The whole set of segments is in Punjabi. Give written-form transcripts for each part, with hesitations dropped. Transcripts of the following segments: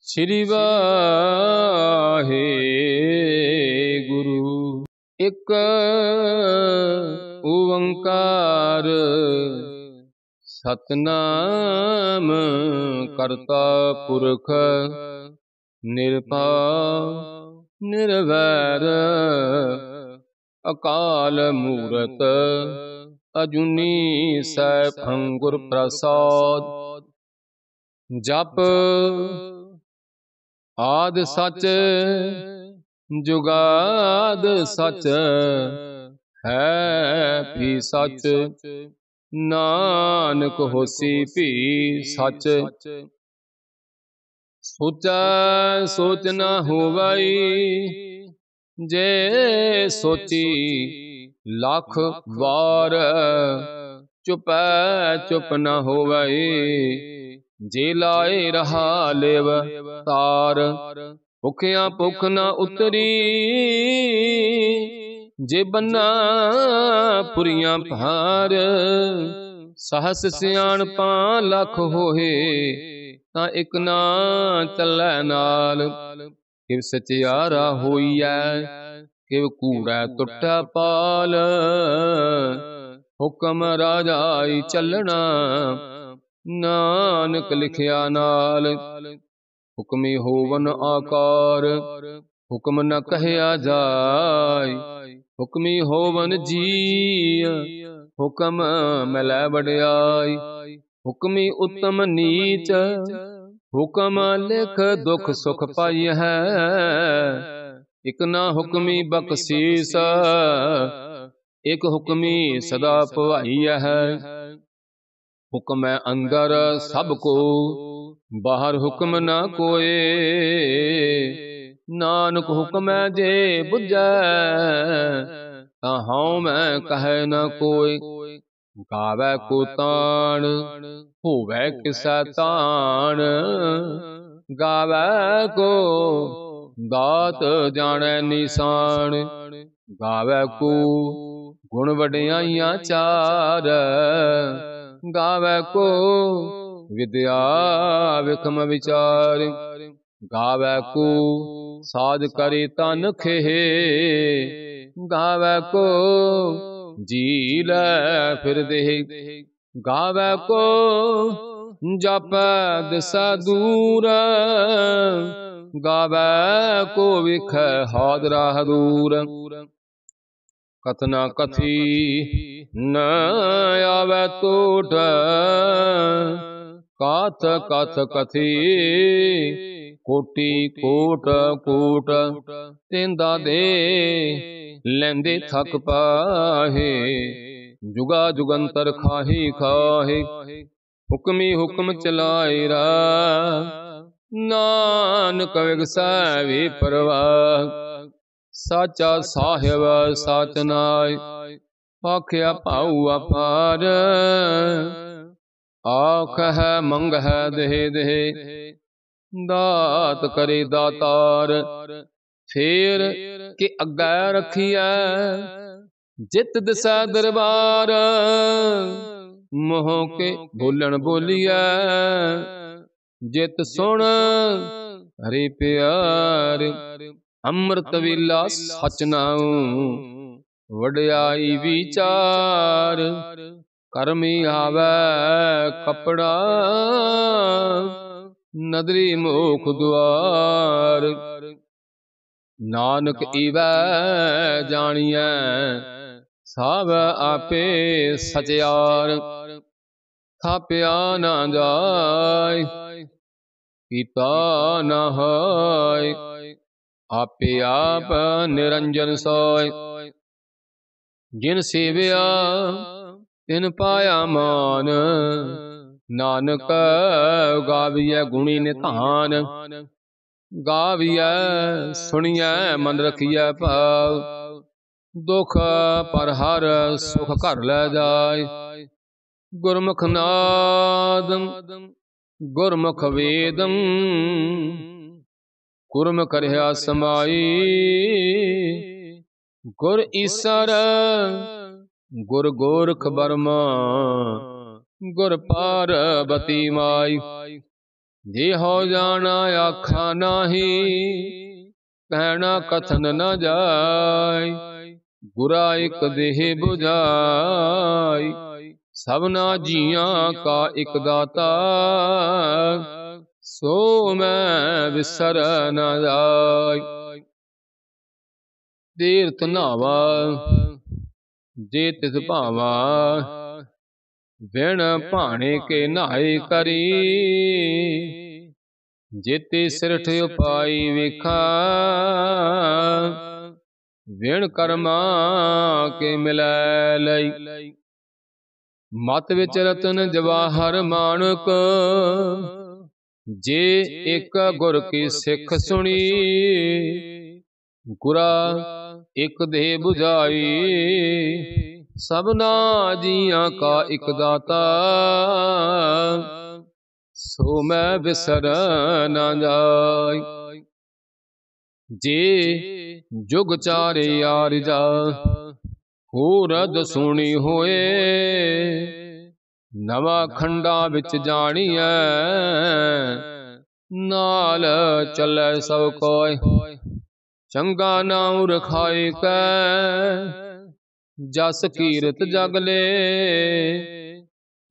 श्री वाहेगुरु। एक ओंकार सतनाम करता पुरख निरभव निर्वैर अकाल मूरत अजूनी सैभं गुर प्रसाद। जप आद सच जुगाद सच है भी सच नानक होसी भी सच। सोचा सोच न होवई जे सोची लाख वार चुपै चुप न होवई जे लाए रहा लेव तार। भुखिया भुख न उतरी जे बन्ना पुरिया भार। सहस सियाणपा लख होए तां इक ना चलै नाल। किव सचियारा होइयै किव कूड़ै टुटै पाल। हुक्म राजाई चलना नानक लिखिया नाल। हुक्मी होवन आकार हुक्म न कहया जाय। हुक्मी होवन जीय हुक्म मिलै वड्याई। हुक्मी उत्तम नीच हुक्म लिख दुख सुख पाई है। इक ना हुक्मी बख्शीस एक हुक्मी सदा भवाई है। हुक्म अंदर सब को बाहर हुक्म न कोय। नानक हुक्म जे बुझै तां हऊँ मैं कहै न कोय। गावै को ताण होवै किसै ताण। गावै को दात जाणै निशान। गावै को गुण वड्याइयां चार। गावै को विद्या विखम विचार। गावै को साध करी तन खेहे। गावै को जी लै फिर देह। गावै को जापै दिसै दूर। गावै को विखै हादरा दूर। कथना कथी न आवे टोट। काथ कथ कथी कोटि कोट कोट। तेंदा दे लैंदे थक पाहे जुगा जुगंतर खाही खाहे। हुक्मी हुक्म चलाएरा नानक विगसै वे परवाह। साचा साहिब साच नाय आख्या पाऊ अपार। आख है मंग है देह देह दात करे दातार। फेर के अग्गै रखिया जित दिसै दरबार। मोह के बोलन बोलिया जित सुन हरि प्यार। अमृत वेला सच नाऊं वड्याई विचार। करमी आवे कपड़ा नदरी मोख द्वार। नानक इवै जानिए सब आपे सचियार। थाप्या ना जाय कीता ना होय आपे आप निरंजन सोय। जिन सेविया तिन पाया मान। नानक गाविया गुणी निधान। गाविया सुनिया मन रखिया भाव। दुख पर हर सुख कर लै जाय। गुरमुख नादम गुरमुख वेदम कुर्म करया समाई। गुर ईसर गुर गोरख बर्मा गुर पार्वती माई। ਜੇ ਹੋ ਜਾਣਾ ਆਖਾ ਨਾਹੀ, ਕਹਿਣਾ ਕਥਨ ਨ ਜਾਏ। ਗੁਰਾ ਇਕ ਦੇਹ 부ਝਾਈ, ਸਭਨਾ ਜੀਆਂ ਕਾ ਇਕ ਦਾਤਾ। ਸੋ ਮੈਂ ਵਿਸਰ ਨ ਜਾਏ। ਤੀਰਥ ਨਾਵਾ ਜੇ ਤਿਸ ਭਾਵਾ, ਵਿਣ ਭਾਣੇ ਕੇ ਨਹਾਏ ਕਰੀ। ਜੇਤੇ ਸਿਰਠ ਉਪਾਈ ਵੇਖਾ, ਵਿਣ ਕਰਮਾ ਕੇ ਮਿਲੈ ਲਈ। ਮਤ ਵਿੱਚ ਰਤਨ ਜਵਾਹਰ ਮਾਣਕ, ਜੇ ਇੱਕ ਗੁਰ ਕੀ ਸਿੱਖ ਸੁਣੀ। ਗੁਰਾ ਇਕ ਦੇਹ 부ਝਾਈ, ਸਭਨਾ ਜੀਆਂ ਕਾ ਇਕ ਦਾਤਾ। ਸੋ ਮੈਂ ਵਿਸਰ ਨ ਜਾਈ। ਜੇ ਜੁਗ ਚਾਰੇ ਆਰਜਾ, ਹੋਰਦ ਸੁਣੀ ਹੋਏ। ਨਵਾਂ ਖੰਡਾਂ ਵਿੱਚ ਜਾਣੀਐ, ਨਾਲ ਚੱਲੈ ਸਭ ਕੋਇ। ਚੰਗਾ ਨਾਉ ਰਖਾਏ ਕੈ, ਜਸ ਕੀਰਤ ਜਗ ਲੇ।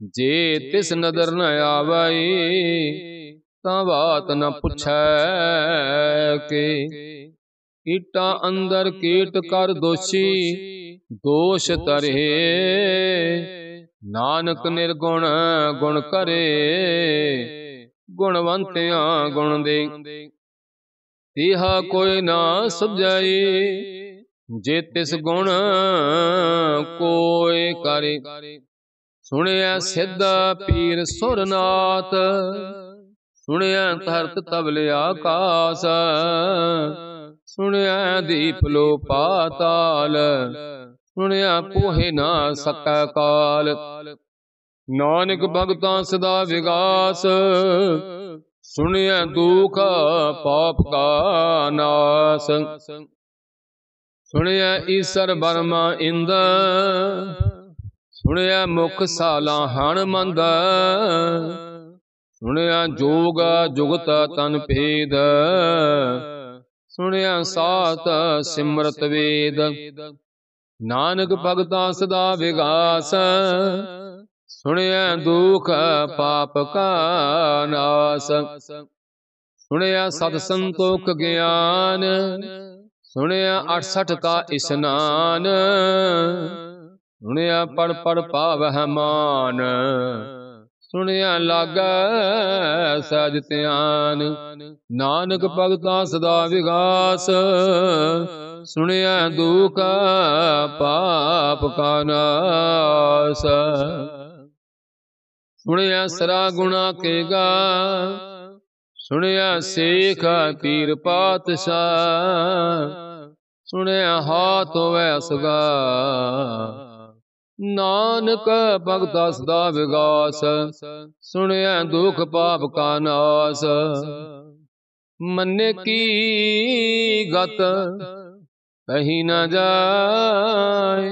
ਜੇ ਤਿਸ ਨਦਰ ਨ ਆਵਈ, ਤਾਂ ਬਾਤ ਨ ਪੁੱਛੈ ਕੇ। ਕੀਟਾਂ ਅੰਦਰ ਕੀਟ ਕਰ ਦੋਸ਼ੀ, ਦੋਸ਼ ਤਰੇ। ਨਾਨਕ ਨਿਰਗੁਣ ਗੁਣ ਕਰੇ, ਗੁਣਵੰਤਿਆਂ ਗੁਣ ਦੇ। ਤੀਹਾ ਕੋਈ ਨਾ ਸੁਝਾਈ, ਜੇ ਤਿਸ ਗੁਣ ਕੋਈ ਕਰੇ। ਸੁਣਿਆ ਸਿੱਧ ਪੀਰ ਸੁਰਨਾਥ, ਸੁਣਿਆ ਧਰਤ ਤਬਲ ਆਕਾਸ। ਸੁਣਿਆ ਦੀਪ ਲੋ ਪਾਤਾਲ, ਸੁਣਿਆ ਪੋਹੇ ਨਾ ਸਕੈ ਕਾਲ। ਨਾਨਕ ਭਗਤਾਂ ਸਦਾ ਵਿਗਾਸ, ਸੁਣਿਆ ਦੁਖ ਪਾਪ ਕਾ ਨਾਸ। ਸੁਣਿਆ ਈਸਰ ਬਰਮਾ ਇੰਦ, ਸੁਣਿਆ ਮੁਖ ਸਾਲਾ ਹਣਮੰਦ। ਸੁਣਿਆ ਜੋਗ ਜੁਗਤ ਤਨ ਭੇਦ, ਸੁਣਿਆ ਸਾਤ ਸਿਮਰਤ ਵੇਦ। ਨਾਨਕ ਭਗਤਾਂ ਸਦਾ ਵਿਗਾਸ, ਸੁਣਿਆ ਦੁਖ ਪਾਪ ਕਾ ਨਾਸ। ਸੁਣਿਆ ਸਤ ਸੰਤੋਖ ਗਿਆਨ, ਸੁਣਿਆ 68 ਕਾ ਇਸਨਾਨ। ਸੁਣਿਆ ਪੜ ਪੜ ਪਾਵਹਿ ਮਾਨ, ਸੁਣਿਆ ਲਾਗੈ ਸਹਿਜ ਧਿਆਨ। ਨਾਨਕ ਭਗਤਾਂ ਸਦਾ ਵਿਗਾਸ, ਸੁਣਿਆ ਦੁਖ ਪਾਪ ਕਾ ਨਾਸ। ਸੁਣਿਆ ਸਰਾ ਗੁਣਾ ਕੇ ਗਾ, ਸੁਣਿਆ ਸੇਖ ਪੀਰ ਪਾਤਸ਼ਾਹ। ਸੁਣਿਆ ਹਾਥ ਹੋਵੈ ਅਸਗਾ, ਨਾਨਕ ਭਗਤਾ ਸਦਾ ਵਿਗਾਸ। ਸੁਣਿਆ ਦੁਖ ਪਾਪ ਕਾ ਨਾਸ। ਮੰਨੇ ਕੀ ਗਤ ਕਹੀ ਨ ਜਾਏ,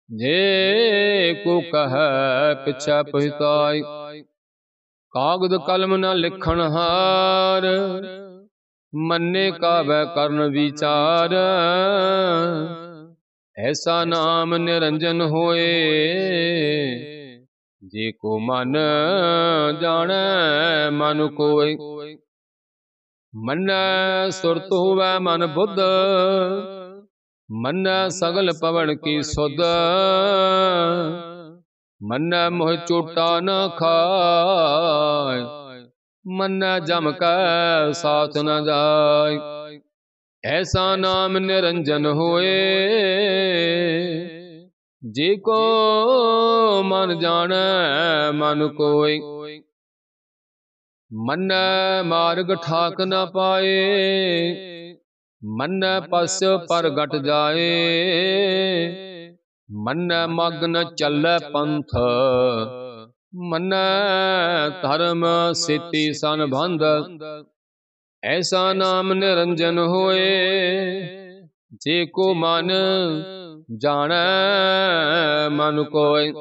ਜੇ ਕੋ ਕਹੈ ਪਿਛੈ ਪਛਤਾਈ। ਕਾਗਦ ਕਲਮ ਨ ਲਿਖਣ ਹਾਰ, ਮੰਨੇ ਕਾਵੈ ਕਰਨ ਵਿਚਾਰ। ਐਸਾ ਨਾਮ ਨਿਰੰਜਨ ਹੋਏ, ਜੇ ਕੋ ਮਨ ਜਾਣੈ ਮਨ ਕੋਇ। ਮੰਨੈ ਸੁਰਤ ਹੋਵੈ ਮਨ ਬੁੱਧ, ਮੰਨੈ ਸਗਲ ਪਵਨ ਕੀ ਸੁਧ। ਮੰਨੈ ਮੋਹ ਚੋਟਾ ਨ ਖਾਇ, ਮੰਨੈ ਜਮ ਕੈ ਸਾਥ ਨ ਜਾਇ। ਐਸਾ ਨਾਮ ਨਿਰੰਜਨ ਹੋਏ, ਜੇ ਕੋ ਮਨ ਜਾਣੈ ਮਨ ਕੋਇ। ਮੰਨੈ ਮਾਰਗ ਠਾਕ ਨ ਪਾਏ, ਮੰਨੈ ਪਸ ਪਰਗਟ ਜਾਏ। ਮੰਨੈ ਮਗ ਨ ਚੱਲੈ ਪੰਥ, ਮੰਨੈ ਧਰਮ ਸੇਤੀ ਸੰਬੰਧ। ਐਸਾ ਨਾਮ ਨਿਰੰਜਨ ਹੋਏ, ਜੇ ਕੋ ਮਨ ਜਾਣੈ ਮਨ ਕੋਇ।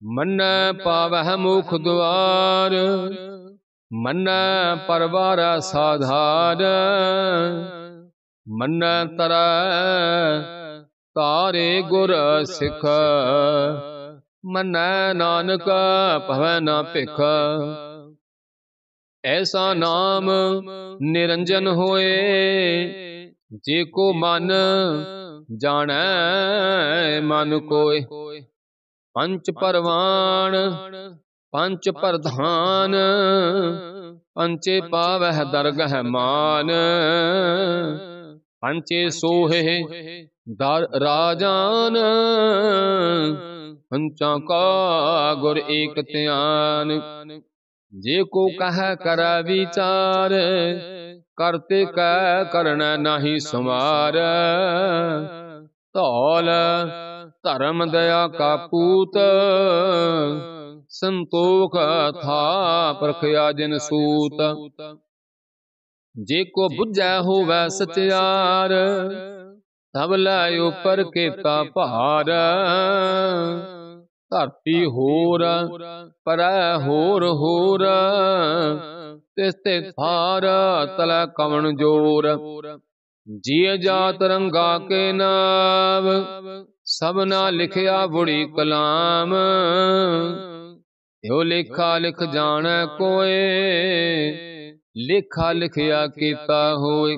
ਮੰਨੈ ਪਾਵਹਿ ਮੁਖ ਦੁਆਰ, ਮੰਨੈ ਪਰਵਾਰ ਸਾਧਾਰ, ਮੰਨੈ ਤਰੈ ਤਾਰੇ ਗੁਰ ਸਿੱਖ, ਮੰਨੈ ਨਾਨਕ ਭਵੈ ਨਾ ਭਿਖ। ਐਸਾ ਨਾਮ ਨਿਰੰਜਨ ਹੋਏ, ਜੇ ਕੋ ਮਨ ਜਾਣੈ ਮਨ ਕੋਇ। ਪੰਚ ਪਰਵਾਣ ਪੰਚ ਪ੍ਰਧਾਨ, ਪੰਚੇ ਪਾਵਹਿ ਦਰਗਹਿ ਮਾਨ। ਪੰਚੇ ਸੋਹੇ ਦਰ ਰਾਜਾਨ, ਪੰਚਾਂ ਕਾ ਗੁਰ ਏਕ ਧਿਆਨ। ਜੇ ਕੋ ਕਹਿ ਕਰੈ ਵਿਚਾਰ, ਕਰਤੇ ਕੈ ਕਰਣੈ ਨਾਹੀ ਸੁਮਾਰ। ਧੌਲ ਧਰਮ ਦਇਆ ਕਾ ਪੂਤ, ਸੰਤੋਖ ਥਾਪਿ ਰਖਿਆ ਜਿਨ ਸੂਤ। ਜੇ ਕੋ ਬੁਝੈ ਹੋਵੈ ਸਚਿਆਰ, ਤਬ ਲੈ ਉਪਰ ਕੀਤਾ ਭਾਰ। ਧਰਤੀ ਹੋਰ ਪਰੈ ਹੋਰ ਹੋਰ, ਤਿਸ ਤੇ ਥਾਰ ਤਲੈ ਕਵਣ ਜੋਰ। ਜੀਅ ਜਾਤ ਰੰਗਾ ਕੇ ਨਾਮ, ਸਭਨਾ ਲਿਖਿਆ ਬੁੜੀ ਕਲਾਮ। ਇਹੋ ਲੇਖਾ ਲਿਖ ਜਾਣੈ ਕੋਇ, ਲੇਖਾ ਲਿਖਿਆ ਕੀਤਾ ਹੋਇ।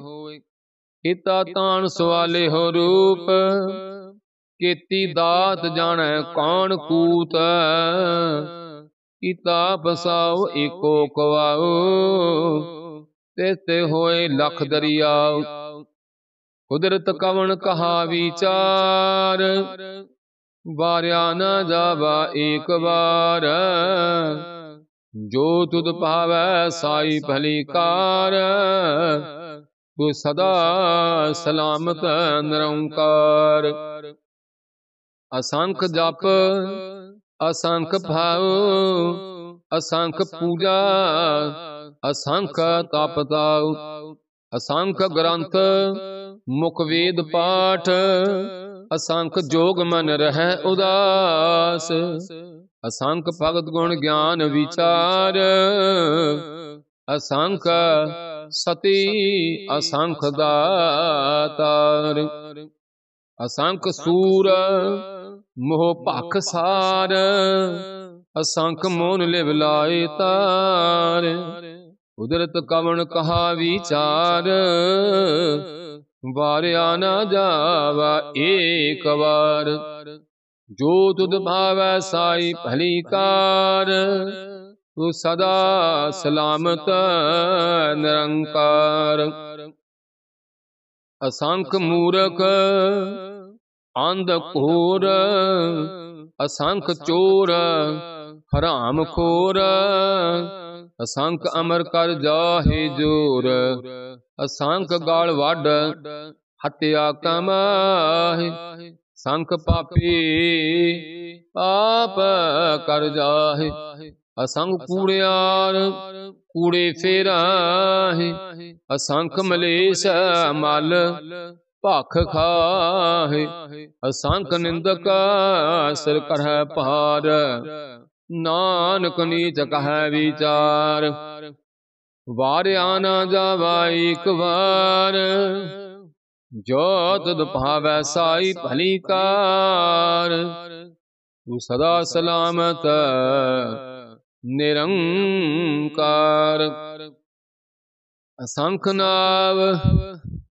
ਕੀਤਾ ਤਾਣ ਸਵਾਲੇ ਹੋ ਰੂਪ, ਕੀਤੀ ਦਾਤ ਜਾਣੈ ਕੌਣ ਕੂਤ। ਕੀਤਾ ਬਸਾਉ ਏਕੋ ਕਵਾਉ, ਤਿਸ ਤੇ ਹੋਏ ਲਖ ਦਰਿਆਉ। ਕੁਦਰਤ ਕਵਣ ਕਹਾ ਵਿਚਾਰ, ਵਾਰਿਆ ਨਾ ਜਾਵਾ ਏਕ ਵਾਰ। ਜੋ ਤੁਧ ਭਾਵੈ ਸਾਈ ਭਲੀ ਕਾਰ, ਤੂੰ ਸਦਾ ਸਲਾਮਤ ਨਿਰੰਕਾਰ। ਅਸੰਖ ਜਪ ਅਸੰਖ ਭਾਉ, ਅਸੰਖ ਪੂਜਾ ਅਸੰਖ ਤਪ ਤਾਉ। ਅਸੰਖ ਗ੍ਰੰਥ ਮੁਖ ਵੇਦ ਪਾਠ, ਅਸੰਖ ਜੋਗ ਮਨ ਰਹਿ ਉਦਾਸ। ਅਸੰਖ ਭਗਤ ਗੁਣ ਗਿਆਨ ਵਿਚਾਰ, ਅਸੰਖ ਸਤੀ ਅਸੰਖ ਦਾਤਾਰ। ਅਸੰਖ ਸੂਰ ਮੋਹ ਭਖ ਸਾਰ, ਅਸੰਖ ਮੋਨ ਲਿਵ ਲਾਏ ਤਾਰ। ਕੁਦਰਤ ਕਵਣ ਕਹਾ ਵਿਚਾਰ, ਵਾਰਿਆ ਨਾ ਜਾਵਾ ਏਕ ਵਾਰ। ਜੋ ਤੁਧ ਭਾਵੈ ਸਾਈ ਭਲੀ ਕਾਰ, ਤੂੰ ਸਦਾ ਸਲਾਮਤ ਨਿਰੰਕਾਰ। ਅਸੰਖ ਮੂਰਖ ਅੰਧ ਘੋਰ, ਅਸੰਖ ਚੋਰ ਹਰਾਮ ਖੋਰ। ਅਸੰਖ ਅਮਰ ਕਰ ਜਾਹੇ ਜੋਰ, ਅਸੰਖ ਗਾਲ ਵੱਢ ਹੱਤਿਆ ਕਮਾਹੇ। ਸੰਖ ਪਾਪੀ ਪਾਪ ਕਰ ਜਾਹੇ, ਅਸੰਖ ਕੂੜਿਆਰ ਕੂੜੇ ਫੇਰਾਹੇ। ਅਸੰਖ ਮਲੇਛ ਮਲ ਭਖ ਖਾਹੇ, ਅਸੰਖ ਨਿੰਦਕ ਸਿਰ ਕਰਹਿ ਭਾਰ। ਨਾਨਕ ਨੀਚ ਕਹੈ ਵਿਚਾਰ, ਵਾਰਿਆ ਨਾ ਜਾਵਾ ਏਕ ਵਾਰ। ਜੋ ਤੁਧ ਭਾਵੈ ਸਾਈ ਭਲੀ ਕਾਰ, ਤੂੰ ਸਦਾ ਸਲਾਮਤ ਨਿਰੰਕਾਰ। ਅਸੰਖ ਨਾਵ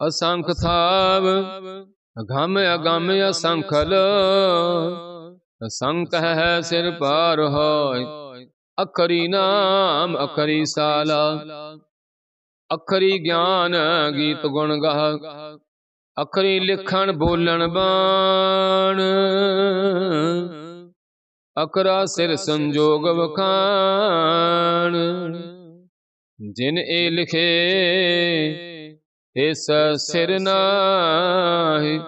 ਅਸੰਖ ਥਾਵ, ਅਗੰਮ ਅਗੰਮ ਅਸੰਖਲ। ਅਸੰਖ ਹੈ ਸਿਰ ਪਾਰ ਹੋਇ, ਅਖਰੀ ਨਾਮ ਅਖਰੀ ਸਾਲਾ। ਅਖਰੀ ਗਿਆਨ ਗੀਤ ਗੁਣ ਗਾਹ, ਅਖਰੀ ਲਿਖਣ ਬੋਲਣ ਬਾਣ। ਅਖਰਾ ਸਿਰ ਸੰਜੋਗ ਵਖਾਣ, ਜਿਨ ਏ ਲਿਖੇ ਇਸ ਸਿਰ ਨਾਹੀ।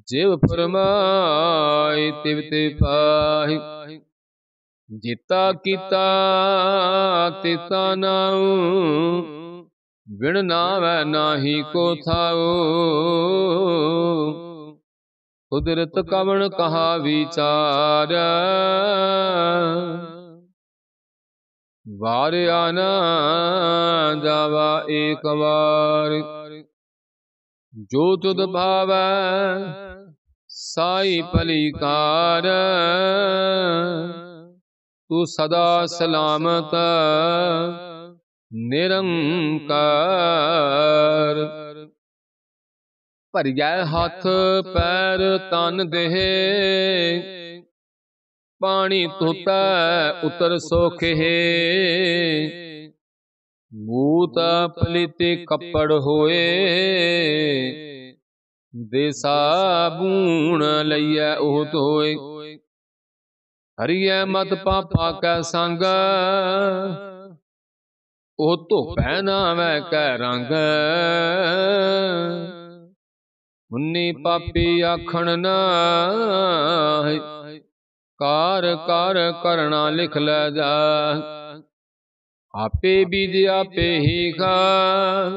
ਜਿਵ ਫਰਮਾਏ ਤਿਵ ਤੇ ਪਾਹੀ, ਜਿਤਾ ਕੀਤਾ ਤਿਤਾ ਨਾਉ। ਬਿਨ ਨਾਵੈ ਨਾਹੀ ਕੋ ਥਾਉ, ਕੁਦਰਤ ਕਵਣ ਕਹਾ ਵਿਚਾਰ। ਵਾਰਿਆ ਨਾ ਜਾਵਾ ਏਕ ਵਾਰ। ਜੋ ਤੁਧ ਭਾਵੈ ਸਾਈ ਭਲੀ ਕਾਰ। ਤੂੰ ਸਦਾ ਸਲਾਮਤ ਨਿਰੰਕਾਰ। ਭਰਿਆ ਹੱਥ ਪੈਰ ਤਨ ਦੇਹ, ਪਾਣੀ ਧੋਤੈ ਉਤਰ ਸੋਖੇ। ਮੂਤ ਪਲੀਤੇ ਕੱਪੜ ਹੋਏ, ਦੇ ਸਾਬੂਣ ਲਈਐ ਉਹ ਧੋਏ। ਹਰੀਐ ਮਤ ਪਾਪਾ ਕੈ ਸੰਗ, ਉਹ ਧੋਪੈ ਨਾਵੈ ਕੈ ਰੰਗ। ਮੁੰਨੀ ਪਾਪੀ ਆਖਣ ਨਾਹਿ, ਕਾਰ ਕਰ ਕਰਣਾ ਲਿਖ ਲੈ ਜਾ। ਆਪੇ ਬੀਜ ਆਪੇ ਹੀ ਖਾ,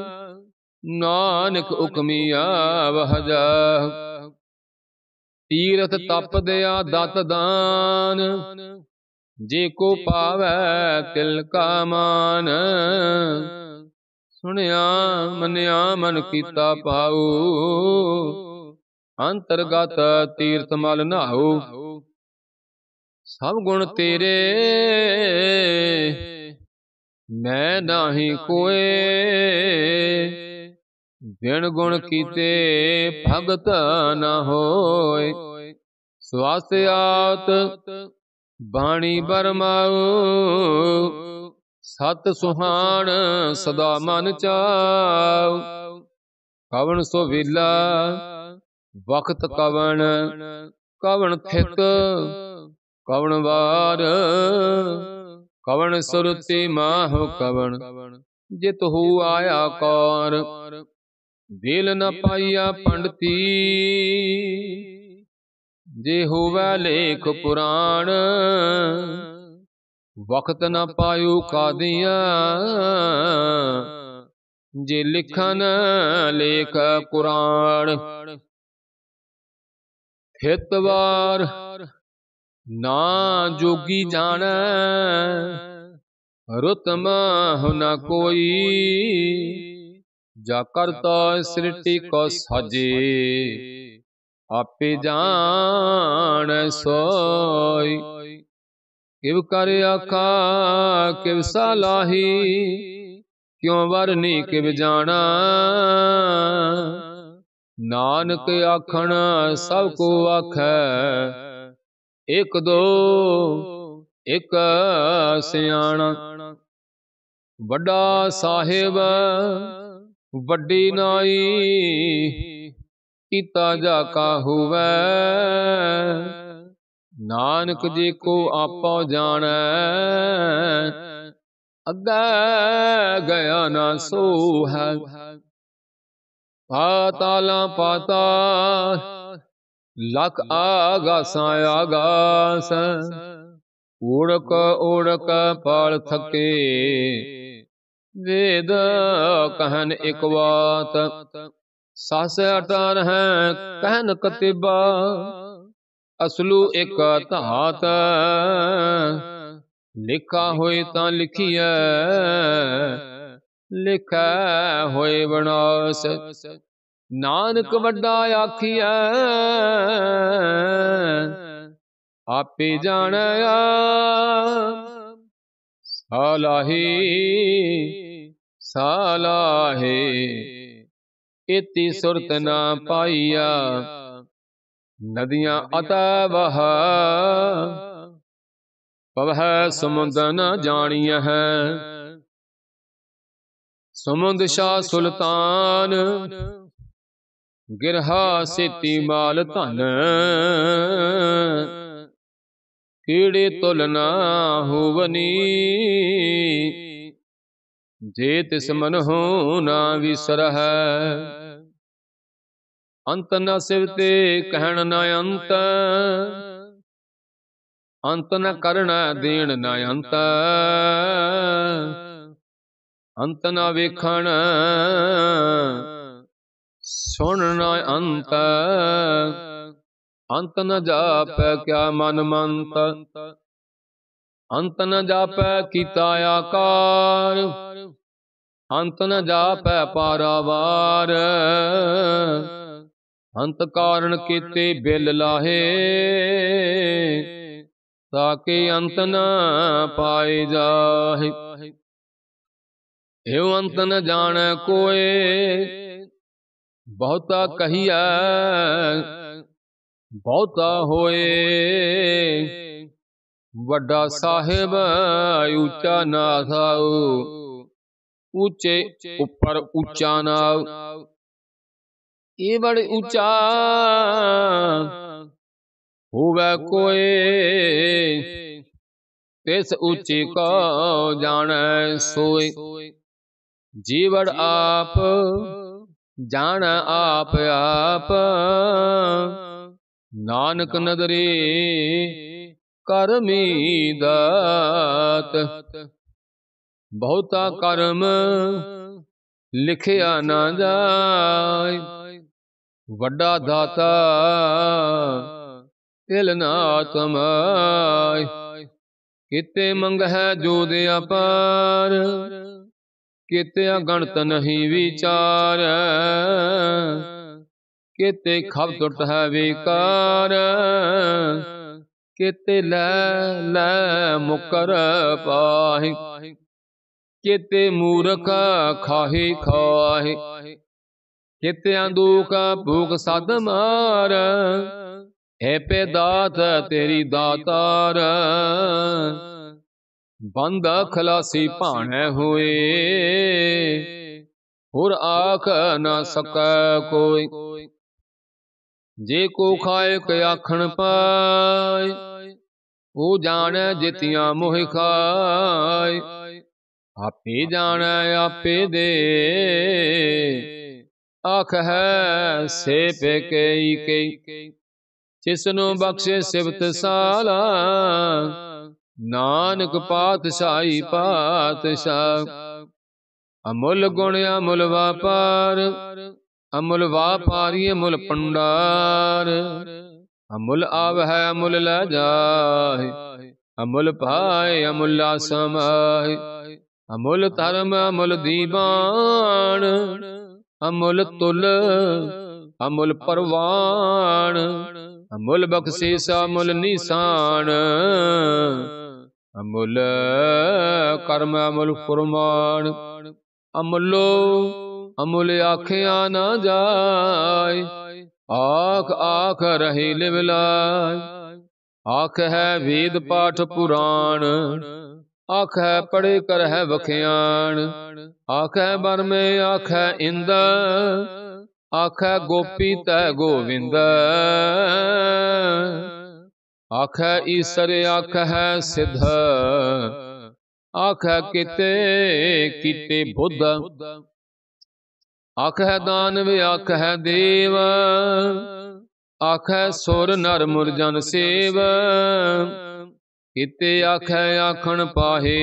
ਨਾਨਕ ਉਕਮੀ ਆਵਹਿ ਜਾ। ਤੀਰਥ ਤਪ ਦਿਆ ਦਤ ਦਾਨ, ਜੇ ਕੋ ਪਾਵੈ ਤਿਲ ਕਾ ਮਾਨ। ਸੁਣਿਆ ਮੰਨਿਆ ਮਨ ਕੀਤਾ ਪਾਉ, ਅੰਤਰਗਤ ਤੀਰਥ ਮਲ ਨਹਾਉ। ਸਭ ਗੁਣ ਤੇਰੇ ਮੈਂ ਨਾਹੀ ਕੋਏ, ਬਿਨ ਗੁਣ ਕੀਤੇ ਭਗਤ ਨ ਹੋਏ। ਸਵਾਸਿਆਤ ਬਾਣੀ ਬਰਮਾਉ, ਸਤ ਸੁਹਾਣ ਸਦਾ ਮਨ ਚਾਉ। ਕਵਣ ਸੋ ਵੇਲਾ ਵਖਤ ਕਵਣ, ਕਵਣ ਥਿਤ ਕਵਣ ਵਾਰ। ਕਵਣ ਸੁਰਤੀ ਮਾਹੁ ਕਵਣ, ਜਿਤ ਹੂ ਆਇਆ ਕੌਰ। ਵੇਲ ਨ ਪਾਈਆ ਪੰਡਤੀ, ਜੇ ਹੋਵੈ ਲੇਖ ਪੁਰਾਣ। ਵਖਤ ਨ ਪਾਇਓ ਕਾਦੀਆਂ, ਜੇ ਲਿਖਨ ਲੇਖ ਕੁਰਾਨ। ਥਿਤ ਵਾਰ ਨਾ ਜੋਗੀ ਜਾਣੈ, ਰੁਤ ਮਾਹੁ ਨ ਕੋਈ। ਜਾ ਕਰਤਾ ਸ੍ਰਿਸ਼ਟੀ ਕੋ ਸਾਜੇ, ਆਪੇ ਜਾਣੈ ਸੋਈ। ਕਿਵ ਕਰ ਆਖਾ ਕਿਵ ਸਲਾਹੀ, ਕਿਉ ਵਰਨੀ ਕਿਵ ਜਾਣਾ। ਨਾਨਕ ਆਖਣ ਸਭ ਕੋ ਆਖੈ, ਇਕ ਦੋ ਇਕ ਸਿਆਣਾ। ਵੱਡਾ ਸਾਹਿਬ ਵੱਡੀ ਨਾਈ, ਕੀਤਾ ਜਾ ਕਾ ਹੋਵੈ। ਨਾਨਕ ਜੀ ਕੋ ਆਪੋ ਜਾਣੈ, ਅੱਗੇ ਗਿਆ ਨਾ ਸੋ ਹੈ। ਪਾਤਾਲਾਂ ਪਾਤਾਲ, ਲਖ ਆਗਾਸਾਂ ਆਗਾਸ। ਓੜਕ ਓੜਕ ਪਾਲ ਥਕੇ, ਵੇਦ ਕਹਿਨ ਇਕ ਬਾਤ। ਸਸ ਅਟਰ ਹੈ ਕਹਿਨ ਕਤਿਬਾ, ਅਸਲੂ ਇਕ ਧਾਤ। ਲਿਖਾ ਹੋਏ ਤਾਂ ਲਿਖੀਐ, ਲਿਖੈ ਹੋਏ ਵਿਨਾਸ਼। ਨਾਨਕ ਵੱਡਾ ਆਖੀਐ, ਆਪੇ ਜਾਣੈ ਆਪ। ਸਾਲਾਹੀ ਸਾਲਾਹੇ, ਇਤੀ ਸੁਰਤ ਨਾ ਪਾਈਆ। ਨਦੀਆਂ ਅਤੈ ਵਹ, ਪਵਹਿ ਸਮੁੰਦ ਨ ਜਾਣੀਐ। ਸਮੁੰਦ ਸ਼ਾਹ ਸੁਲਤਾਨ, ਗਿਰਹਾ ਸੇਤੀ ਮਾਲ ਧਨ। ਕੀੜੇ ਤੁਲ ਨਾ ਹੋਵਨੀ, ਜੇ ਤਿਸ ਮਨਹੁ ਨਾ ਵਿਸਰਹਿ। ਅੰਤ ਨ ਸਿਵਤੇ ਕਹਿਣ ਨ ਅੰਤ, ਅੰਤ ਨ ਕਰਣਾ ਦੇਣ ਨ ਅੰਤ। ਅੰਤ ਨ ਵੇਖਣ ਸੁਣ ਨ ਅੰਤ। ਅੰਤ ਨ ਜਾਪੈ ਕਿਆ ਮਨ ਮੰਤ। ਅੰਤ ਨ ਜਾਪੈ ਕੀਤਾ ਆਕਾਰ, ਅੰਤ ਨ ਜਾਪੈ ਪਾਰਾਵਾਰ। ਅੰਤ ਕਾਰਨ ਕੀਤੇ ਬਿਲ ਲਾਹੇ, ਤਾਕੇ ਅੰਤ ਨ ਪਾਏ ਜਾਹੇ। ਏਉ ਅੰਤ ਨ ਜਾਣੈ ਕੋਇ, ਬਹੁਤਾ ਕਹੀਐ ਬਹੁਤਾ ਹੋਏ। ਵੱਡਾ ਸਾਹਿਬ ਉੱਚਾ ਨਾ ਥਾਉ, ਉੱਚੇ ਉੱਪਰ ਉੱਚਾ ਨਾਉ। ਇਹ ਬੜ ਉੱਚਾ ਹੋਵੈ ਕੋਇ, ਤਿਸ ਉੱਚੇ ਕੋ ਜਾਣੈ ਸੋਇ। ਜੀਵੜ ਆਪ ਜਾਣੈ ਆਪ ਆਪ, ਨਾਨਕ ਨਦਰੀ ਕਰਮੀ ਦਾਤ। ਬਹੁਤਾ ਕਰਮ ਲਿਖਿਆ ਨਾ ਜਾਇ, ਵੱਡਾ ਦਾਤਾ ਤਿਲ ਨਾ ਤਮਾਇ। ਕਿਤੇ ਮੰਗਹਿ ਜੋਦ ਅਪਾਰ, ਕਿਤੇ ਅਗਣਤ ਨਹੀਂ ਵਿਚਾਰ। ਕਿਤੇ ਖਬ ਟੁੱਟ ਹੈ ਵਿਕਾਰ, ਕਿਤੇ ਲੈ ਲੈ ਮੁਕਰ ਪਾਹੀ। ਕਿਤੇ ਮੂਰਖ ਖਾਹੀ ਖਾਹੀ, ਕਿਤਿਆਂ ਦੁਖ ਭੂਖ ਸਦ ਮਾਰ। ਹੈ ਪੇ ਦਾਤ ਤੇਰੀ ਦਾਤਾਰ, ਬੰਦ ਖਲਾਸੀ ਭਾਣੈ ਹੋਏ। ਹੋਰ ਆਖ ਨਾ ਸਕੈ ਕੋਈ, ਜੇ ਕੋ ਖਾਇਕ ਆਖਣ ਪਾਇ। ਉਹ ਜਾਣੈ ਜਿਤਿਆਂ ਮੋਹਿ ਖਾਇ, ਆਪੇ ਜਾਣੈ ਆਪੇ ਦੇ। ਆਖ ਹੈ ਸੇ ਪੇ ਕਈ ਕਈ, ਜਿਸਨੂੰ ਬਖਸ਼ੇ ਸਿਫਤ ਸਾਲਾ। ਨਾਨਕ ਪਾਤਸ਼ਾਹੀ ਪਾਤਸ਼ਾਹ, ਅਮੁੱਲ ਗੁਣ ਅਮੁੱਲ ਵਾਪਾਰ। ਅਮੁੱਲ ਵਾਪਾਰੀ ਅਮੁੱਲ ਭੰਡਾਰ, ਅਮੁੱਲ ਆਵਹਿ ਅਮੁੱਲ ਲੈ ਜਾਹਿ। ਅਮੁੱਲ ਪਾਇ ਅਮੁੱਲਾ ਸਮਾਹਿ, ਅਮੁੱਲ ਧਰਮ ਅਮੁੱਲ ਦੀਵਾਨ। ਅਮੁੱਲ ਤੁਲ ਅਮੁੱਲ ਪਰਵਾਨ, ਅਮੁੱਲ ਬਖਸ਼ਿਸ਼ ਅਮੁੱਲ ਨਿਸ਼ਾਨ। ਅਮੁੱਲ ਕਰਮ ਅਮੁੱਲ ਫੁਰਮਾਨ, ਅਮੁੱਲੋ ਅਮੁੱਲ ਆਖਿਆ ਨਾ ਜਾਇ। ਆਖ ਆਖ ਰਹੀ ਲਿਵ ਲਾਇ, ਆਖ ਹੈ ਵੇਦ ਪਾਠ ਪੁਰਾਣ। ਆਖ ਹੈ ਪੜੇ ਕਰ ਹੈ ਵਖਿਆਣ, ਆਖ ਹੈ ਬਰਮੇ ਆਖ ਹੈ ਇੰਦ। ਆਖ ਹੈ ਗੋਪੀ ਤੈ ਗੋਵਿੰਦ, ਆਖ ਹੈ ਈਸਰ ਆਖ ਹੈ ਸਿਧ। ਆਖ ਹੈ ਕਿਤੇ ਕੀਤੇ ਬੁੱਧ, ਆਖ ਹੈ ਦਾਨਵ ਆਖ ਹੈ ਦੇਵ। ਆਖ ਹੈ ਸੁਰ ਨਰ ਮੁਰ ਜਨ ਸੇਵ, ਕਿਤੇ ਆਖੈ ਆਖਣ ਪਾਹੇ।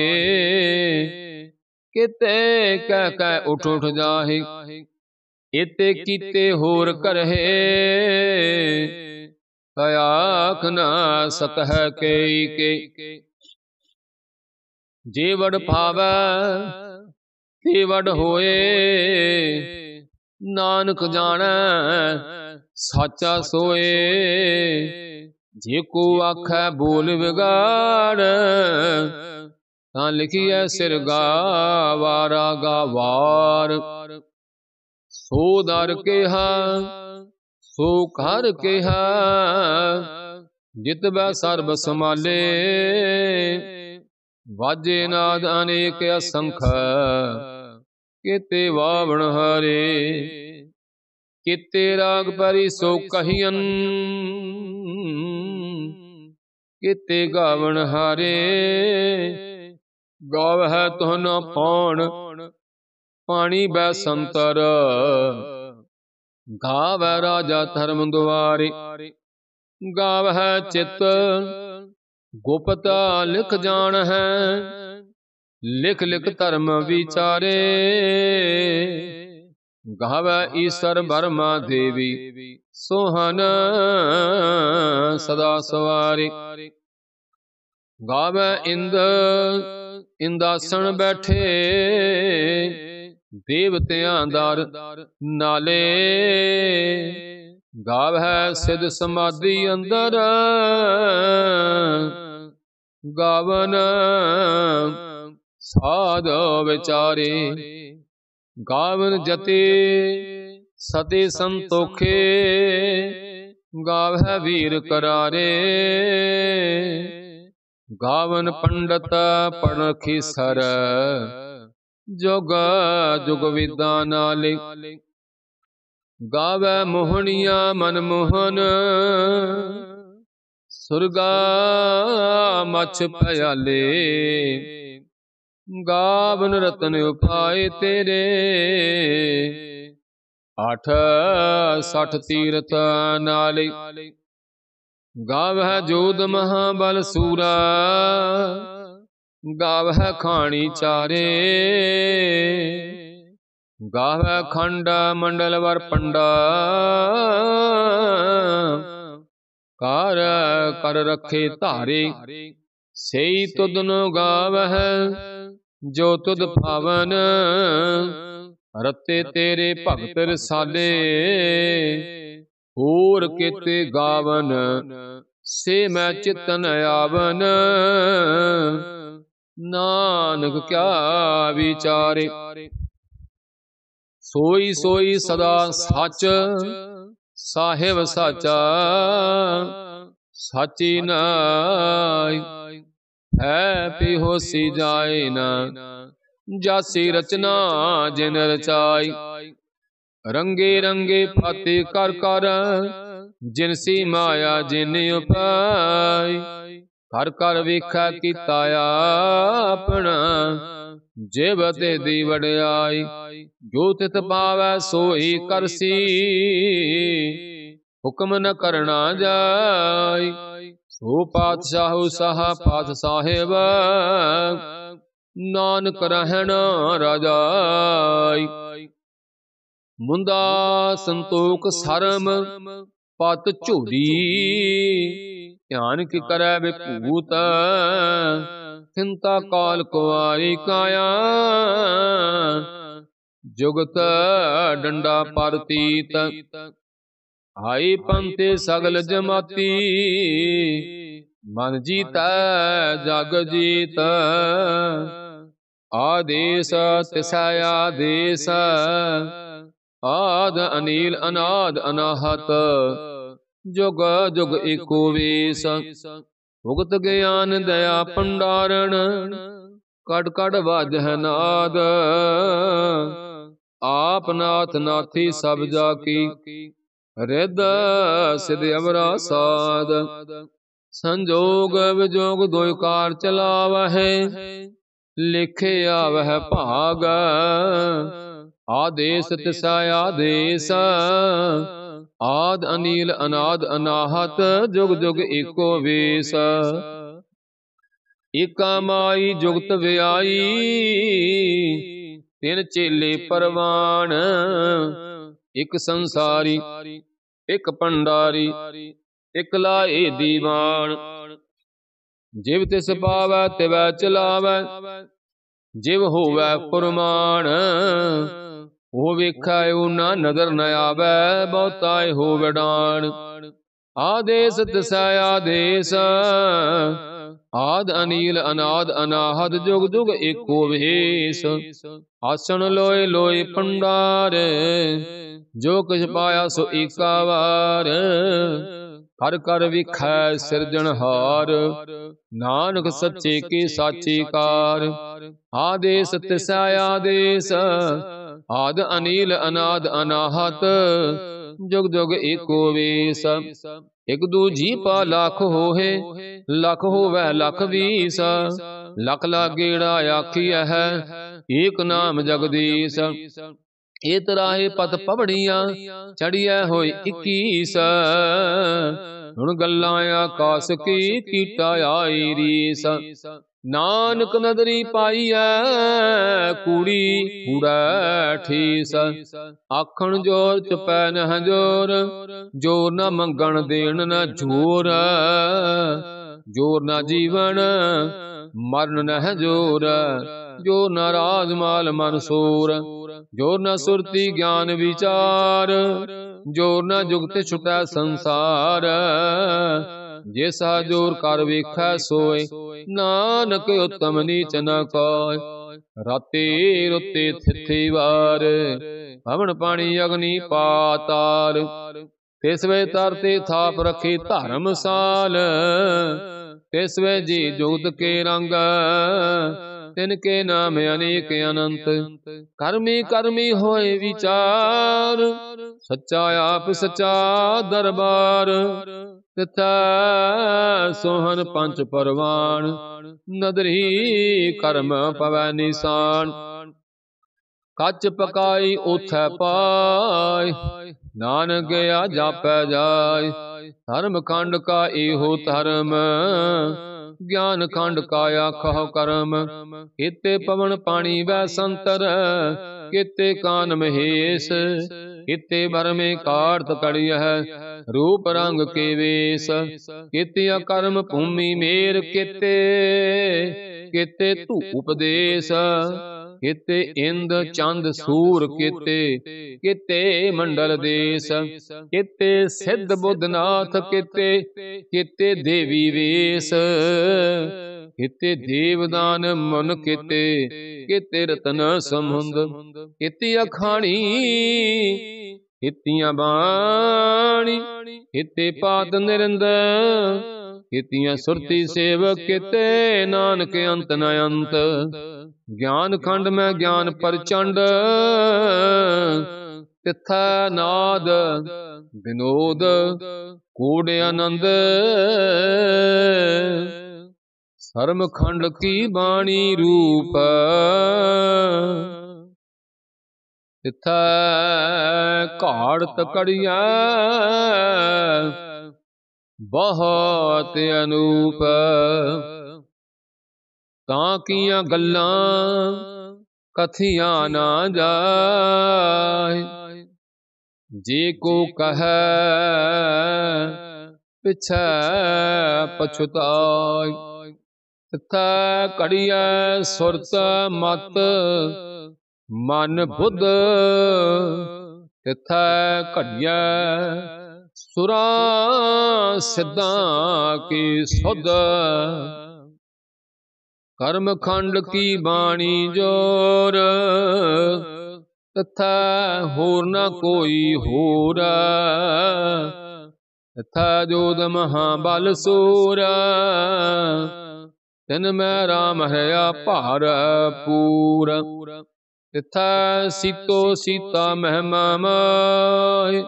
ਕਿਤੇ ਕਹਿ ਕਹਿ ਉਠ ਉਠ ਜਾਹੇ, ਇਤੇ ਕੀਤੇ ਹੋਰ ਕਰਹਿ। ਆਖ ਨਾ ਸਕਹਿ ਕਈ ਕਈ, ਜੇ ਵਡ ਭਾਵੈ ਤੇ ਵਡ ਹੋਏ। ਨਾਨਕ ਜਾਣੈ ਸਾਚਾ ਸੋਏ, ਜੇ ਕੋ ਆਖੈ ਬੋਲ ਵਿਗਾੜ। ਤਾਂ ਲਿਖੀਐ ਸਿਰ ਗਾਵਾਰਾ ਗਾਵਾਰ। ਸੋ ਦਰ ਕਿਹਾ ਸੋ ਘਰ ਕਿਹਾ, ਜਿਤ ਬੈ ਸਰਬ ਸਮਾਲੇ। ਵਾਜੇ ਨਾਦ ਅਨੇਕ ਅਸੰਖ, ਕਿਤੇ ਵਾਵਣ ਹਾਰੇ। ਕਿਤੇ ਰਾਗ ਪਰੀ ਸੋ ਕਹੀਅਨ, ਕਿਤੇ ਗਾਵਣ ਹਾਰੇ। ਗਾਵਹਿ ਤੁਹ ਨ ਪਾਉਣ ਪਾਣੀ ਬੈ ਸੰਤਰ, ਗਾਵੈ ਰਾਜਾ ਧਰਮ ਦੁਆਰੇ। ਗਾਵਹਿ ਚਿਤ ਗੁਪਤ ਲਿਖ ਜਾਣ ਹੈ, ਲਿਖ ਲਿਖ ਧਰਮ ਵਿਚਾਰੇ। ਗਾਵੈ ਈਸਰ ਬਰਮਾ ਦੇਵੀ, ਸੋਹਨ ਸਦਾ ਸਵਾਰੇ। ਗਾਵੈ ਇੰਦ ਇੰਦਾਸਣ ਬੈਠੇ, ਦੇਵਤਿਆਂ ਦਰ ਨਾਲੇ। ਗਾਵੈ ਸਿਧ ਸਮਾਧੀ ਅੰਦਰ, ਗਾਵਨ ਸਾਧ ਵਿਚਾਰੇ। ਗਾਵਨ ਜਤੇ ਸਤੇ ਸੰਤੋਖੇ, ਗਾਵੈ ਵੀਰ ਕਰਾਰੇ। ਗਾਵਨ ਪੰਡਤ ਪੜਖੀ ਸਰ, ਜੁਗ ਜੁਗ ਵਿਦਾ ਨਾਲੇ। ਗਾਵੈ ਮੋਹਣੀਆਂ ਮਨ ਮੋਹਨ, ਸੁਰਗਾ ਮਛ ਪਿਆਲੇ। ਗਾਵਨ ਰਤਨ ਉਪਾਏ ਤੇਰੇ, 68 ਤੀਰਥ ਨਾਲੇ। ਗਾਵਹਿ ਜੋਧ ਮਹਾਬਲ ਸੂਰਾ, ਗਾਵਹਿ ਖਾਣੀ ਚਾਰੇ। ਗਾਵਹਿ ਖੰਡ ਮੰਡਲ ਵਰ ਪੰਡਾ, ਕਰ ਕਰ ਰਖੇ ਧਾਰੇ। ਸਈ ਤੁਧਨੁ ਗਾਵਹਿ ਜੋ ਤੁਧ ਭਾਵਨ, ਰਤੇ ਤੇਰੇ ਭਗਤ ਰਸਾਲੇ। ਹੋਰ ਕਿਤੇ ਗਾਵਨ ਸੇ ਮੈਂ ਚਿਤਨ ਆਵਨ, ਨਾਨਕ ਕਿਆ ਵਿਚਾਰੇ। ਸੋਈ ਸੋਈ ਸਦਾ ਸੱਚ, ਸਾਹਿਬ ਸਾਚਾ ਸਾਚੀ ਨਾਈ। ਹੈ ਪੀ ਹੋਸੀ ਜਾਏ ਨਾ, ਜਾਸੀ ਰਚਨਾ ਜਿਨ ਰਚਾਈ। ਰੰਗੇ ਰੰਗੇ ਫਾਤੇ ਕਰ ਕਰ, ਜਿਨਸੀ ਮਾਇਆ ਜਿਨ ਉਪਾਈ। ਕਰ ਕਰ ਵੇਖੈ ਕੀਤਾ ਆਪਣਾ, ਜਿਵ ਤੇ ਦੀ ਵਡਿਆਈ। ਜੋ ਤਿਤ ਪਾਵੈ ਸੋਈ ਕਰਸੀ, ਹੁਕਮ ਨ ਕਰਨਾ ਜਾਈ। ਸੋ ਪਾਤਸ਼ਾਹੂ ਸਾਹਾ ਪਾਤ ਸਾਹਿਬ, ਨਾਨਕ ਰਹਿਣ ਰਾਜਾਈ। ਮੁੰਦਾ ਸੰਤੋਖ ਸਰਮ ਪਤ ਝੋਲੀ, ਧਿਆਨ ਕੀ ਕਰੈ ਵਿਭੂਤ। ਚਿੰਤਾ ਕਾਲ ਕੁਆਰੀ ਕਾਇਆ, ਜੁਗਤ ਡੰਡਾ ਪਰਤੀਤ। ਆਈ ਪੰਤੇ ਸਗਲ ਜਮਾਤੀ, ਮਨ ਜੀਤੈ ਜਗ ਜੀਤ। ਆਦੇਸ ਤਿਸੈ ਆਦੇਸ, ਆਦ ਅਨੀਲ ਅਨਾਦ ਅਨਾਹਤ। ਜੁਗ ਜੁਗ ਏਕੋ ਵੇਸ, ਭੁਗਤ ਗਿਆਨ ਦਇਆ ਭੰਡਾਰਨ। ਕੜ ਕੜ ਵਾਜਹਿ ਨਾਦ, ਆਪ ਨਾਥ ਨਾਥੀ ਸਭ ਜਾ ਕੀ। ਰਿਦ ਸਿਧ ਅਵਰਾ ਸਾਧ, ਸੰਜੋਗ ਵਿਜੋਗ ਦੋਇ ਕਾਰ ਚਲਾਵਹਿ। ਲਿਖੇ ਆਵਹਿ ਭਾਗ, ਆਦੇਸ ਤਿਸੈ ਆਦੇਸ। ਆਦ ਅਨੀਲ ਅਨਾਦ ਅਨਾਹਤ, ਜੁਗ ਜੁਗ ਏਕੋ ਵੇਸ। ਏਕਾ ਮਾਈ ਜੁਗਤ ਵਿਆਈ, ਤਿਨ ਚੇਲੇ ਪਰਵਾਨ। ਇਕ ਸੰਸਾਰੀ ਇਕ ਭੰਡਾਰੀ, ਇਕ ਲਾਏ ਦੀਵਾਨ। ਜਿਵ ਤਿਸ ਪਾਵੈ ਤਿਵੈ ਚਲਾਵੈ, ਜਿਵ ਹੋਵੈ ਫੁਰਮਾਨ। ਉਹ ਵੇਖੈ ਉਹ ਨਾ ਨਦਰ ਨ ਆਵੈ, ਬਹੁਤਾਏ ਹੋਵੈ ਡਾਣ। ਆਦੇਸ ਤਿਸੈ ਆਦੇਸ, ਆਦ ਅਨੀਲ ਅਨਾਦ ਅਨਾਹਦ। ਜੁਗ ਜੁਗ ਏਕੋ ਵੇਸ। ਆਸਣ ਲੋਏ ਲੋਏ ਭੰਡਾਰ, ਜੋ ਕੁਛ ਪਾਇਆ ਸੋ ਏਕਾ ਵਾਰ। ਕਰ ਕਰ ਵੇਖੈ ਸਿਰਜਣਹਾਰ, ਨਾਨਕ ਸੱਚੇ ਕੀ ਸਾਚੀ ਕਾਰ। ਆਦੇਸ ਤਿਸੈ ਆਦੇਸ, ਆਦ ਅਨੀਲ ਅਨਾਦ ਅਨਾਹਤ। ਜੁਗ ਜੁਗ ਏਕੋ ਵੇਸ। ਇਕ ਦੂਜੀ ਪਾ ਲੱਖ ਹੋਏ, ਲੱਖ ਹੋਵੈ ਲੱਖ ਵੀਸ। ਲੱਖ ਲਾਗੇੜਾ ਆਖੀਐ ਹੈ, ਏਕ ਨਾਮ ਜਗਦੀਸ਼। ਏ ਤਰਾਹੇ ਪਤ ਪਵੜੀਆਂ, ਚੜੀਐ ਹੋਏ 21। ਹੁਣ ਗੱਲਾਂ ਆਕਾਸ ਕੀ, ਕੀਟਾ ਆਈ ਰੀਸ। ਨਾਨਕ ਨਦਰੀ ਪਾਈਐ, ਕੂੜੀ ਕੂੜੈ ਠੀਸ। ਆਖਣ ਜੋਰ ਚੁਪੈ ਨਹਿ ਜੋਰ, ਜੋਰ ਨ ਮੰਗਣ ਦੇਣ ਨ ਜੋਰ। जोर न जीवन मरण न जोर, जोर न राजमाल मन सोर, जोर न सुरती ज्ञान विचार, जोर न जुगत छुटै संसार। जे सा जोर कर वेखै सोय, नानक उत्तम नीच न कोय। राते रुते थिथे वार, हवन पानी अग्नि पाताल। तिस वे तरते थाप रखी धर्मसाल, तिस वे जी जुगत के रंग, तिनके नाम अनेक अनंत। कर्मी कर्मी होए विचार, सच्चा आप सच्चा दरबार। तिथै सोहन पंच परवान, नदरी कर्म पवै निशान। कच पकाई उथै पाय, नानक गया जापै जाय। धर्म खंड का एहो धर्म, ज्ञान खंड का आखो कर्म। किते पवन पानी वै संतर, किते कान महेश। किते भर में कार्त कड़ियह, रूप रंग के वेश। किते अकर्म भूमि मेर किते, किते तू उपदेश। किते इंद चंद सूर किते, किते मंडल देश। किते सिद्ध बुद्धनाथ किते, किते देवी वेश। किते देवदान मन किते, किते रतन समुंद। किते अखाणी कितियां बाणी, किते पात निरंद। कितियां सुरती सेवक किते, नानक अंत न अंत। ज्ञान खंड में ज्ञान प्रचंड, तिथै नाद विनोद कूड़ आनंद। सर्म खंड की बाणी रूप, तिथै घाड़त कड़िया, बहुत अनूप। तां कियां गल्लां कथियां ना जाय, जे को कहे पिछै पछुताय। तिथै कड़िया सुरत मत मन बुध, तिथै घड़िया सुरां सिद्धां की सुध। कर्म खंड की बाणी जोर, तिथै होर न कोई होर। तिथै जोध महाबल सूर, तिन मैं राम हया भारपूर। तिथै सीतो सीता महिमा माय,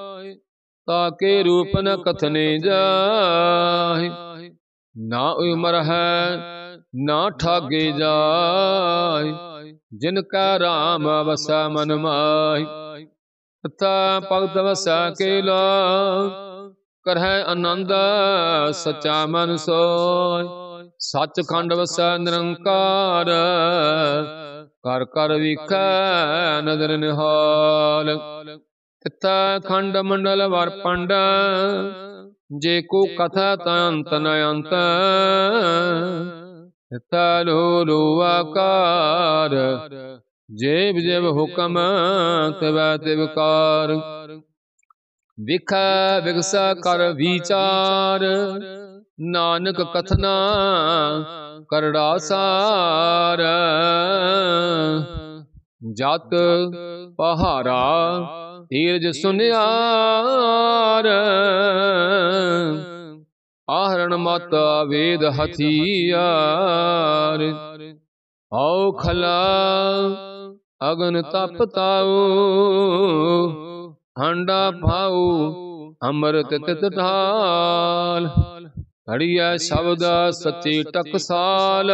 ताके रूप न कथने जाय। ना उमर है ना ठागे जाय, जिनका राम बसा मन माय। तथा भगत बसा केला, करह आनंद सचा मन सोय। सच खंड वसै निरंकार, कर कर विखै नदर निहाल। तिथै खंड मंडल वर पंड, जे को कथा तंत न अंत। तिथै लो लो आकार, जेब जेब हुक्म तिवै तिवकार। विखै विगसै कर विचार, नानक कथना करड़ा सार। जत पहारा तीरज सुनियार, आहरण मत वेद हथियार। औ खला अगन तप ताऊ, हांडा भाऊ अमृत तित ढाल। घड़िया शब्द सच्ची टकसाल,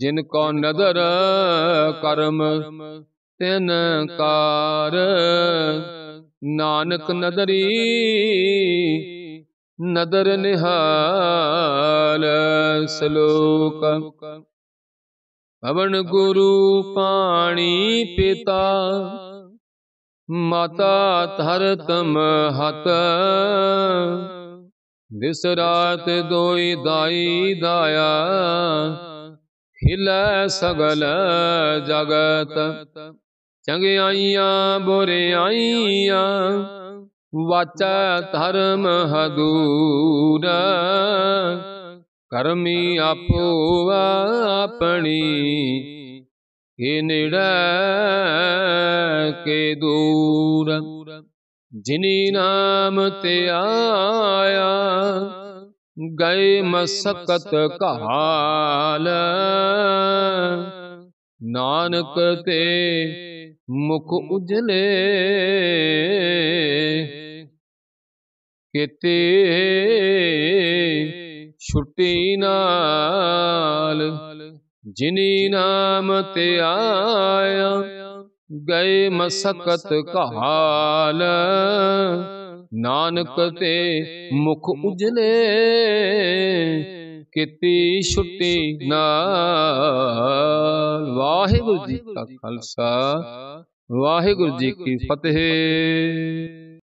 जिनको नदर कर्म तिन कार। नानक नदरी नदर निहाल। श्लोक। पवन गुरु पाणी पिता, माता धरत महत। ਦਿਸ ਰਾਤ ਦੋਈ ਦਾਈ ਦਾਇਆ, ਖਿਲੈ ਸਗਲ ਜਗਤ। ਚੰਗਿਆਈਆਂ ਬੁਰਿਆਈਆਂ, ਵਾਚੈ ਧਰਮ ਹਦੂਰ। ਕਰਮੀ ਆਪੋ ਆਪਣੀ, ਕੇ ਨੇੜੇ ਕੇ ਦੂਰ। ਜਿਨੀ ਨਾਮ ਤੇ ਆਇਆ, ਗਏ ਮਸਕਤ ਕਾਲ। ਨਾਨਕ ਤੇ ਮੁਖ ਉਜਲੇ, ਕਿਤੇ ਛੁੱਟੀ ਨਾਲ। ਜਿਨੀ ਨਾਮ ਤੇ ਆਇਆ, ਗਏ ਮਸਕਤ ਕਾਲ। ਨਾਨਕ ਤੇ ਮੁਖ ਉਜਲੇ, ਕੀਤੀ ਛੁੱਟੀ ਨਾਲ। ਵਾਹਿਗੁਰੂ ਜੀ ਕਾ ਖਾਲਸਾ, ਵਾਹਿਗੁਰੂ ਜੀ ਕੀ ਫਤਿਹ।